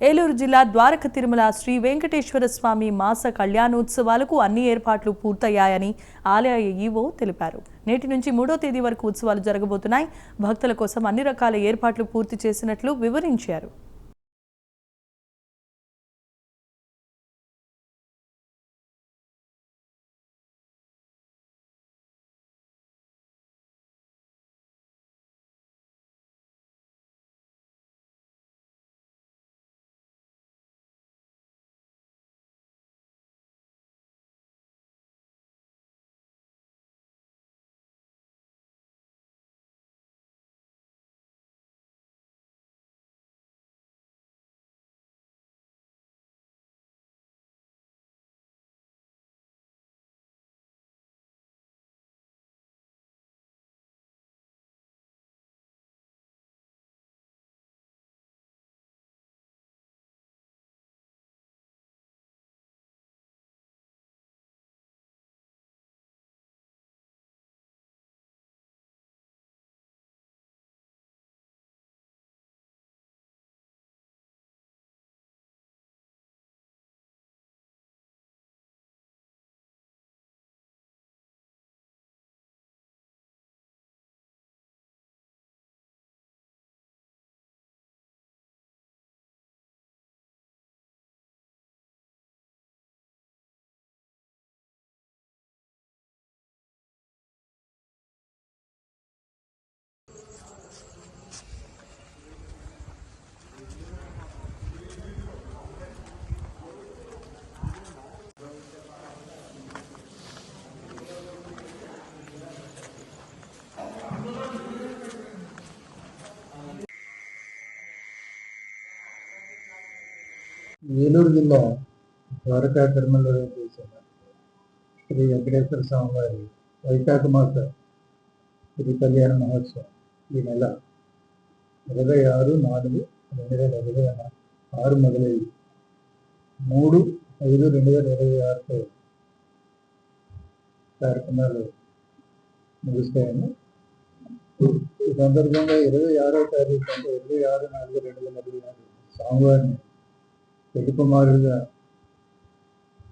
ఏలూరు జిల్లా ద్వారక తిరుమల శ్రీ వెంకటేశ్వర స్వామి మాస కళ్యాణోత్సవాలకు అన్ని ఏర్పాట్లు పూర్తయ్యాయని ఆలయ ఈవో తెలిపారు. నేటి నుంచి 3వ తేదీ వరకు ఉత్సవాలు జరగబోతున్నాయి. భక్తుల కోసం అన్ని రకాల ఏర్పాట్లు పూర్తి చేసినట్లు వివరించారు. ఏలూరు జిల్లా ద్వారకా తిరుమలలో చేసిన శ్రీ వెంకటేశ్వర స్వామి వారి వైశాఖ మాస శ్రీ కళ్యాణ మహోత్సవం ఈ నెల 26/4/2026 మొదలై 3/5/2026 కార్యక్రమాలు ముగుస్తాయని ఈ సందర్భంగా 26వ తారీఖు అంటే 26/4/2026 స్వామివారిని పెళ్లి కుమారుడుగా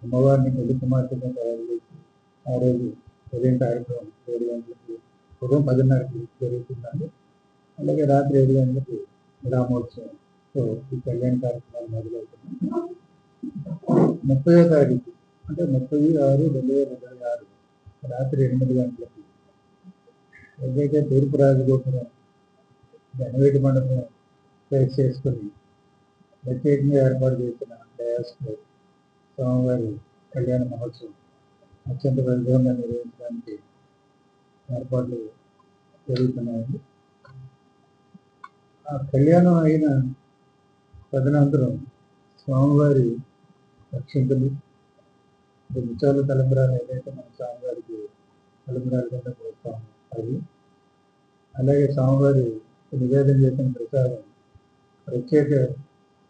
అమ్మవారిని పెళ్లి కుమార్తెగా తయారు చేసి ఆ రోజు ఉదయం కార్యక్రమం 7 గంటలకి ఉదయం 10:30కి జరుగుతుందండి. అలాగే రాత్రి 7 గంటలకి విరామోత్సవంతో ఈ కళ్యాణ కార్యక్రమాలు మొదలవుతుంది. 30వ తారీఖు అంటే 30/6/2026 రాత్రి 8 గంటలకి ఏదైతే తూర్పు రాజగోపురం జనవేటి మండపం ఫేస్ చేసుకుని ప్రత్యేకంగా ఏర్పాటు చేసిన డయాస్లో స్వామివారి కళ్యాణ మహోత్సవం అత్యంత వైభవంగా నిర్వహించడానికి ఏర్పాట్లు జరుగుతున్నాయండి. ఆ కళ్యాణం అయిన తదనంతరం స్వామివారి రక్షకులు ముత్యాల తలంబ్రాలు ఏదైతే మన స్వామివారికి తలంబ్రాల కింద పోస్తాము అవి, అలాగే స్వామివారి నివేదన చేసిన ప్రసాదం ప్రత్యేక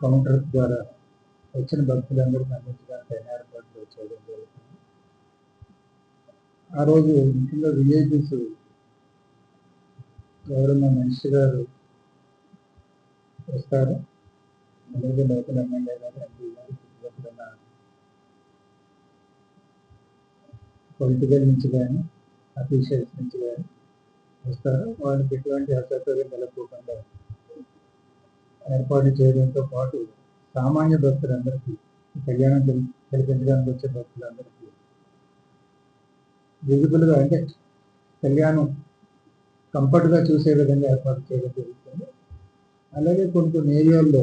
కౌంటర్ ద్వారా వచ్చిన భక్తులందరికీ అందించడానికి ఏర్పాట్లు చేయడం జరుగుతుంది. ఆ రోజు ముఖ్యంగా విఐపీస్ ఎవరన్నా మనిషి గారు వస్తారు, అలాగే లోకల్ ఎమ్మెల్యే గారు, ఎంపీ గారు, పొలిటికల్ నుంచి కానీ అఫీషియల్స్ నుంచి కానీ వస్తారు. వాళ్ళకి ఎటువంటి అసౌకర్యం కలగకుండా ఏర్పాటు చేయడంతో పాటు సామాన్య భక్తులందరికీ కళ్యాణం జరిపించడానికి వచ్చే భక్తులందరికీ విజిబుల్గా అంటే కళ్యాణం కంఫర్ట్గా చూసే విధంగా ఏర్పాటు చేయడం జరుగుతుంది. అలాగే కొన్ని ఏరియాల్లో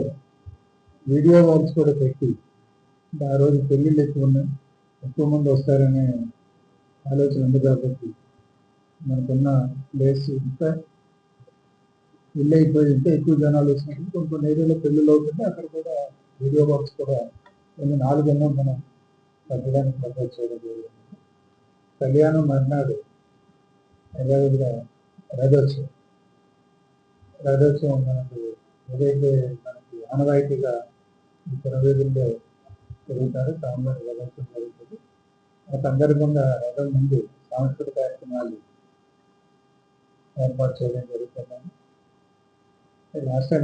వీడియో వాల్స్ కూడా పెట్టి ఆ రోజు పెళ్ళిళ్ళు ఎక్కువ మంది వస్తారనే ఆలోచన ఉంది కాబట్టి మనకున్న ప్లేస్ ఇంకా ఇల్లు అయిపోయి ఇంకా ఎక్కువ జనాలు వచ్చినప్పుడు కొన్ని ఏరియాలో పెళ్ళిళ్ళు అవుతుంటే అక్కడ కూడా వీడియో బాక్స్ కూడా 4 ఎన్నో మనం తగ్గడానికి ప్రపోజ్ చేయడం జరిగింది. కళ్యాణం మర్నాడు యథావిధిగా రథోత్సవం మనకు ఏదైతే మనకి ఆనవాయితీగా ఈ తిరువేదుల్లో జరుగుతారో స్వామివారి రథోత్సవం జరుగుతుంది. ఆ సందర్భంగా రథం ముందు సాంస్కృతిక కార్యక్రమాలు ఏర్పాటు చేయడం జరుగుతుందని లాస్ట్ టైం